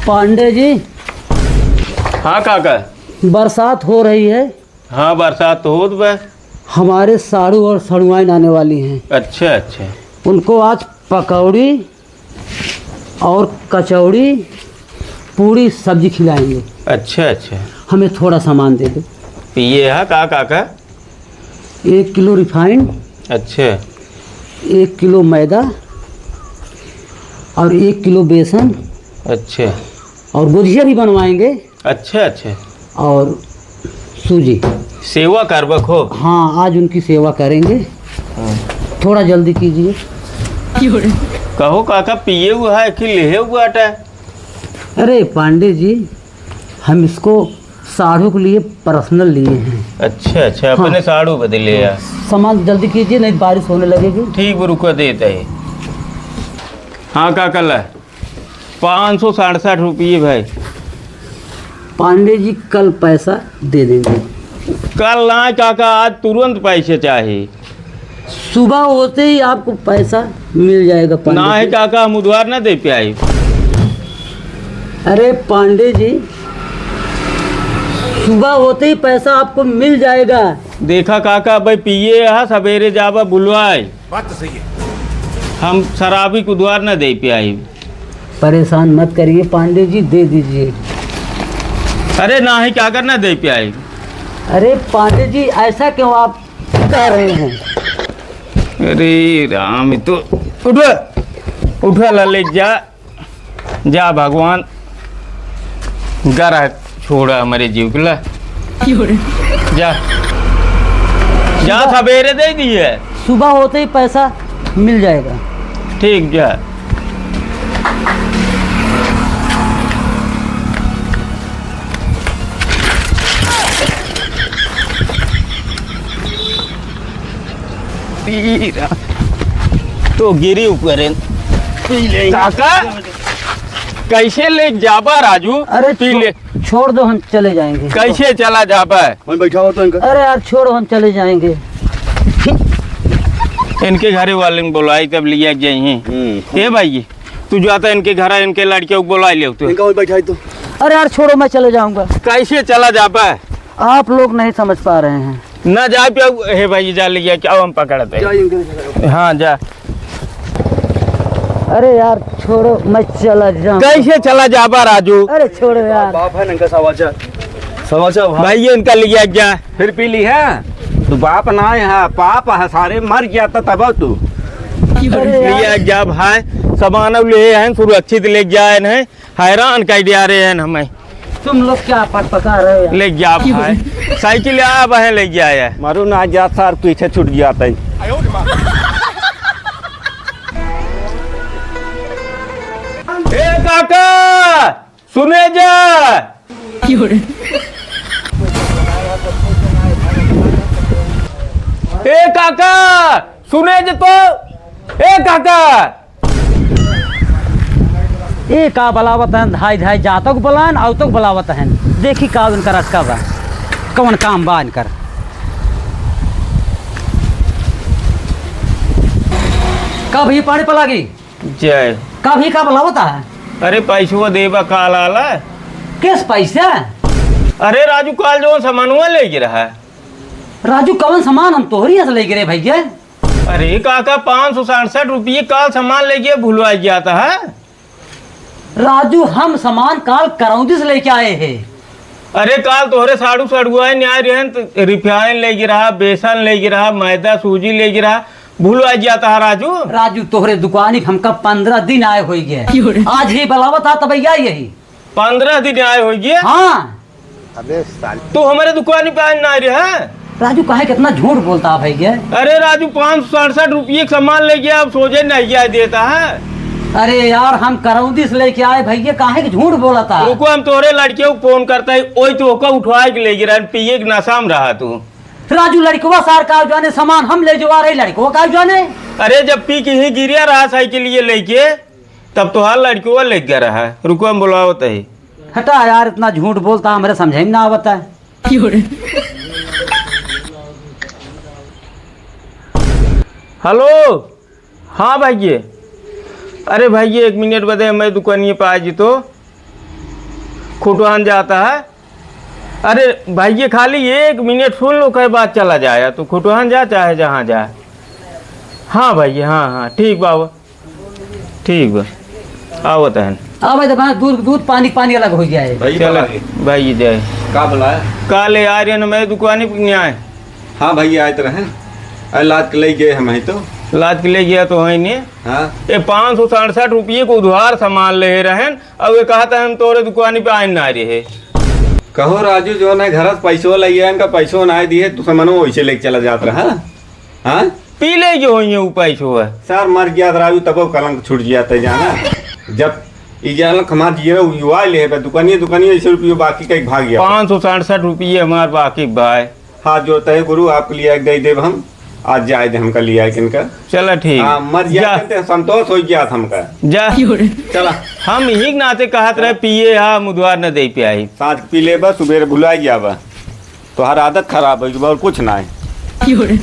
पांडे जी। हाँ काका। बरसात हो रही है। हाँ बरसात तो हो बे। हमारे साड़ू और सड़ुआइन आने वाली हैं। अच्छा अच्छा। उनको आज पकौड़ी और कचौड़ी पूरी सब्जी खिलाएंगे। अच्छा अच्छा। हमें थोड़ा सामान दे दो। ये है काका। 1 किलो रिफाइंड। अच्छा। 1 किलो मैदा और 1 किलो बेसन। अच्छा। और गुजिया भी बनवाएंगे। अच्छा अच्छा। और सूजी। सेवा करबक हो। हाँ आज उनकी सेवा करेंगे। थोड़ा जल्दी कीजिए। कहो काका पिए हुआ है कि लेहे हुआ है? अरे पांडे जी, हम इसको साड़ू के लिए पर्सनल लिए हैं। अच्छा अच्छा। अपने हाँ। साड़ू बदले या सामान जल्दी कीजिए नहीं बारिश होने लगेगी। ठीक रुको देता है। हाँ काका ला 567 रुपये भाई। पांडे जी कल पैसा दे देंगे। कल ना काका आज तुरंत पैसे चाहिए। सुबह होते ही आपको पैसा मिल जाएगा पांडे ना है जी। काका हम उधार ना दे पाए। अरे पांडे जी सुबह होते ही पैसा आपको मिल जाएगा। देखा काका भाई पिए है सवेरे जावा बुलवाए। बात तो सही है। हम शराबी को उधार ना दे पाए। परेशान मत करिए पांडे जी, दे दीजिए। अरे ना ही क्या करना दे पाए। अरे पांडे जी ऐसा क्यों आप कह रहे हैं? अरे राम तो उठा ललित जा भगवान गरा छोड़ा हमारे जीव के ला। जा सवेरे दे दिए। सुबह होते ही पैसा मिल जाएगा। ठीक जा। तो गिरी ऊपर काका कैसे ले जाबा राजू? अरे पी ले। छोड़ दो हम चले जाएंगे। कैसे चला जाबा? मैं बैठा हुआ तो इनका। अरे यार छोड़ो हम चले जाएंगे। इनके घरे वाले ने बुलाई तब लिया जाइए। ए भाई तू जाता इनके घर इनके लड़के को बुला ले तो। इनका वही बैठा है तो। अरे यार छोड़ो मैं चले जाऊंगा। कैसे चला जाबा? आप लोग नहीं समझ पा रहे हैं। ना जा पे हे भाई जा लिया क्या हम पकड़ते हैं। हाँ जा। अरे यार छोड़ो मैं चला जाऊँ। कैसे चला जाबा राजू? अरे छोड़ो यार। बाप है ना इनका समाचार भाई ये इनका लिया क्या? फिर पी ली है तो बाप ना है पाप है सारे मर गया था तब तू लिया क्या भाई? सामान ले हैं सुरक्षित ले जाए हैं। हैरान कर दिया रहे हैं हमें। तुम लोग क्या पका रहे हो यार? ले जा भाई साइकिल आप है ले गया है। मारू ना जा सार पीछे छूट जाता है। ए काका सुने जा। ए काका सुने जा तो। ए काका ए का बलावत है धाई धाई जातक बलान आवतक बलावत है। देखी का इनका रटका बा कौन काम बा इनकर। कब ही पानी पलागी जय। कब ही का बलावत है? अरे पैसवा देबा काल आला। किस पैसा? अरे राजू काल जो सामानुआ ले गिरा है। राजू कौन सामान हम तोहरी से ले गिरे भैया? अरे काका 567 रुपये काल सामान ले गया भूलवा गया था है? राजू हम सामान काल करौंदी से लेके आए हैं। अरे काल तोहरे साड़ू सड़ुआ न्याय रहे रिफाइन ले गिरा बेसन ले गिरा मैदा सूजी ले गिरा भूलवा गया था राजू। राजू तोहरे दुकानी हमका 15 दिन आए हो गए। आज ही बलावत था तब यही 15 दिन आए हो गए। हाँ अबे साल तो हमारे दुकान पे ना रहे। राजू काहे कितना झूठ बोलता है भैया? अरे राजू 567 रुपये सामान ले गया अब सोचे नहीं गया देता है। अरे यार हम करौंदी से लेके आए भैया काहे झूठ बोला था? रुको हम तोरे लड़कियों को फोन करता है ओई तो ओका उठवा के ले गिरा पिए के नशाम रहा तू। राजू लड़कवा सार का जाने सामान हम ले जो आ रहे लड़कवा का जाने। अरे जब पी के ही गिरिया रहा साइकिल ये लेके तब तो हाल लड़कियों ले गया रहा। रुको हम बुलाओ तही। हटा यार इतना झूठ बोलता हमारे समझे ना आवता है। हेलो हाँ भाई। अरे भाई 1 मिनट बदे मैं दुकानिए पे आ जी तो खुटवान जाता है। अरे भाई ये खाली 1 मिनट सुन लो, कई बात चला जाए तो खुटवान जा चाहे जहाँ जाए। हाँ भाई, हाँ ठीक बाबा, ठीक बा, आओ तहन। अब भाई तो दूध पानी अलग हो जाए। भाई चलो भाई जय। का बुलाया? काले आ रहे न मैं दुकानी पर नहीं आए, हाँ भाई आए तो रहे, लाद के ले गए हम तो। लाद के ले गया तो है नहीं। हाँ ये 567 रुपये को उधार सामान ले रहन, अब ये कहा था हम तोरे दुकानी पे आए ना रहे। कहो राजू जो ना घर पैसो लगे इनका पैसो ना दिए तो समनो वैसे लेके चला जाता रहा। हाँ पी ले जो है वो पैसो है। सर मर गया राजू तब कलंक छूट जाता जाना। जब इजाला कमा दिए युवा ले दुकानी ऐसे रुपये बाकी कहीं भाग गया। 567 रुपये हमारे बाकी भाई। हाथ जोड़ता है गुरु आपके लिए दे देव हम, आज जाए दे हमका लिया किनका। चलो ठीक। हाँ मर गया संतोष हो गया था हमका। जा चला हम यही नाते कहत रहे पिए, हाँ मुदवार न दे पियाई। सांझ पी ले बस, सुबह भुला गया बा, तो हर आदत खराब है और कुछ ना है।